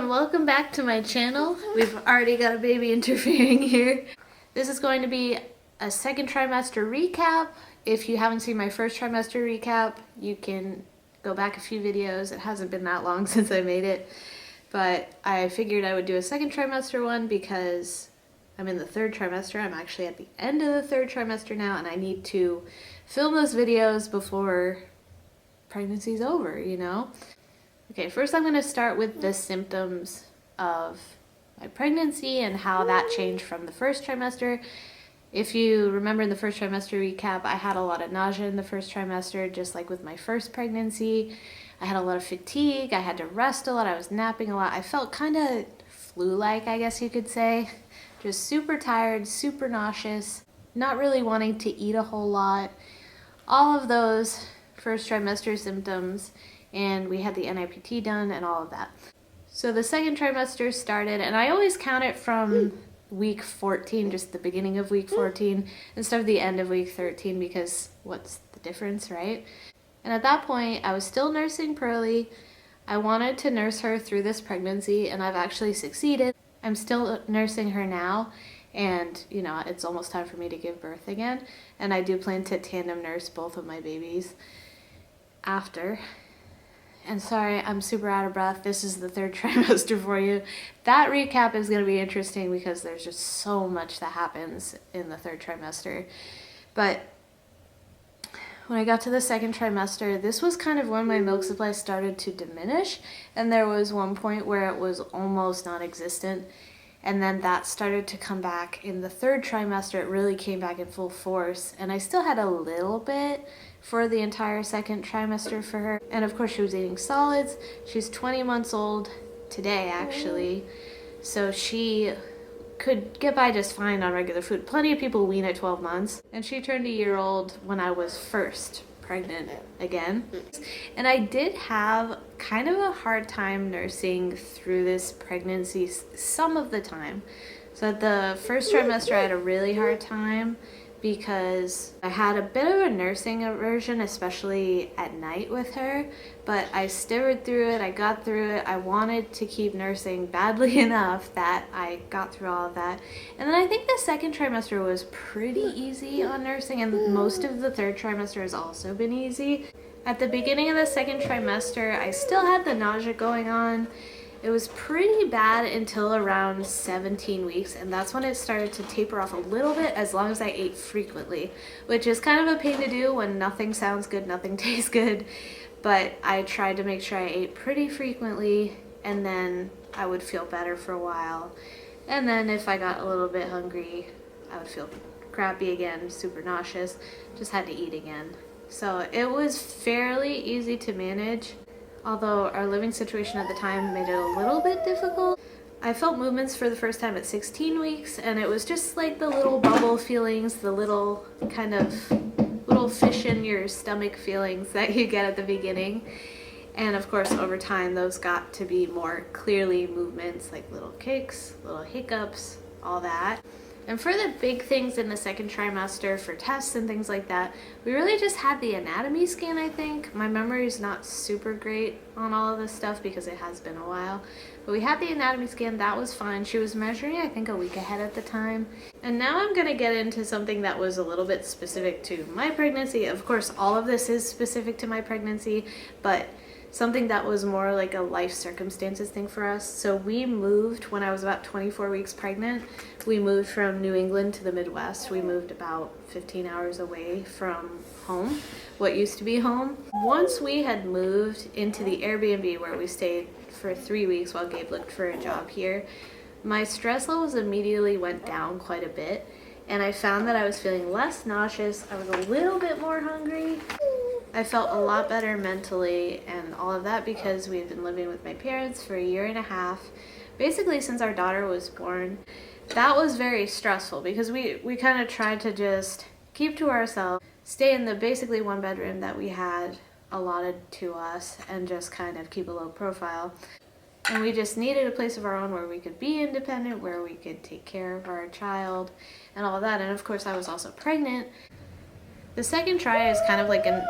and welcome back to my channel. We've already got a baby interfering here. This is going to be a second trimester recap. If you haven't seen my first trimester recap, you can go back a few videos. It hasn't been that long since I made it, but I figured I would do a second trimester one because I'm in the third trimester. I'm actually at the end of the third trimester now, and I need to film those videos before pregnancy's over, you know? Okay, first I'm going to start with the symptoms of my pregnancy and how that changed from the first trimester. If you remember in the first trimester recap, I had a lot of nausea in the first trimester, just like with my first pregnancy. I had a lot of fatigue, I had to rest a lot, I was napping a lot. I felt kind of flu-like, I guess you could say. Just super tired, super nauseous, not really wanting to eat a whole lot. All of those first trimester symptoms, and we had the NIPT done and all of that. So the second trimester started, and I always count it from week 14, just the beginning of week 14, instead of the end of week 13, because what's the difference, right? And at that point, I was still nursing Pearlie. I wanted to nurse her through this pregnancy, and I've actually succeeded. I'm still nursing her now, and you know, it's almost time for me to give birth again, and I do plan to tandem nurse both of my babies after. And sorry, I'm super out of breath. This is the third trimester for you. That recap is going to be interesting because there's just so much that happens in the third trimester. But when I got to the second trimester, this was kind of when my milk supply started to diminish, and there was one point where it was almost non-existent, and then that started to come back in the third trimester. It really came back in full force, and I still had a little bit for the entire second trimester for her. And of course she was eating solids. She's 20 months old today, actually, so she could get by just fine on regular food. Plenty of people wean at 12 months, and she turned a year old when I was first pregnant again. And I did have kind of a hard time nursing through this pregnancy some of the time. So at the first trimester I had a really hard time because I had a bit of a nursing aversion, especially at night with her, but I stiffered through it, I got through it. I wanted to keep nursing badly enough that I got through all of that. And then I think the second trimester was pretty easy on nursing, and most of the third trimester has also been easy. At the beginning of the second trimester, I still had the nausea going on. It was pretty bad until around 17 weeks, and that's when it started to taper off a little bit as long as I ate frequently, which is kind of a pain to do when nothing sounds good, nothing tastes good, but I tried to make sure I ate pretty frequently, and then I would feel better for a while. And then if I got a little bit hungry, I would feel crappy again, super nauseous, just had to eat again. So it was fairly easy to manage, although our living situation at the time made it a little bit difficult. I felt movements for the first time at 16 weeks, and it was just like the little bubble feelings, the little kind of little fish in your stomach feelings that you get at the beginning. And of course, over time, those got to be more clearly movements, like little kicks, little hiccups, all that. And for the big things in the second trimester, for tests and things like that, we really just had the anatomy scan, I think. My memory is not super great on all of this stuff because it has been a while. But we had the anatomy scan, that was fine. She was measuring, I think, a week ahead at the time. And now I'm gonna get into something that was a little bit specific to my pregnancy. Of course, all of this is specific to my pregnancy, but something that was more like a life circumstances thing for us. So we moved when I was about 24 weeks pregnant. We moved from New England to the Midwest. We moved about 15 hours away from home, what used to be home. Once we had moved into the Airbnb where we stayed for 3 weeks while Gabe looked for a job here, my stress levels immediately went down quite a bit, and I found that I was feeling less nauseous. I was a little bit more hungry. I felt a lot better mentally and all of that because we've been living with my parents for a year and a half, basically since our daughter was born. That was very stressful because we kind of tried to just keep to ourselves, stay in the basically one bedroom that we had allotted to us, and just kind of keep a low profile. And we just needed a place of our own where we could be independent, where we could take care of our child and all of that. And of course I was also pregnant. The second try is kind of like an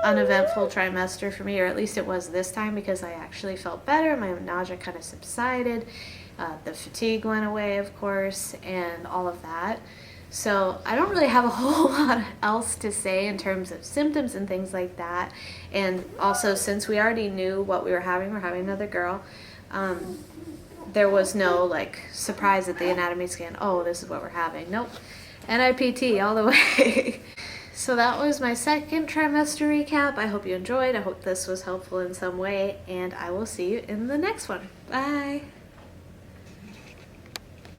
uneventful trimester for me, or at least it was this time, because I actually felt better. My nausea kind of subsided. The fatigue went away, of course, and all of that. So I don't really have a whole lot else to say in terms of symptoms and things like that. And also, since we already knew what we were having another girl, there was no like surprise at the anatomy scan. Oh, this is what we're having. Nope. NIPT all the way. So that was my second trimester recap. I hope you enjoyed. I hope this was helpful in some way, and I will see you in the next one. Bye.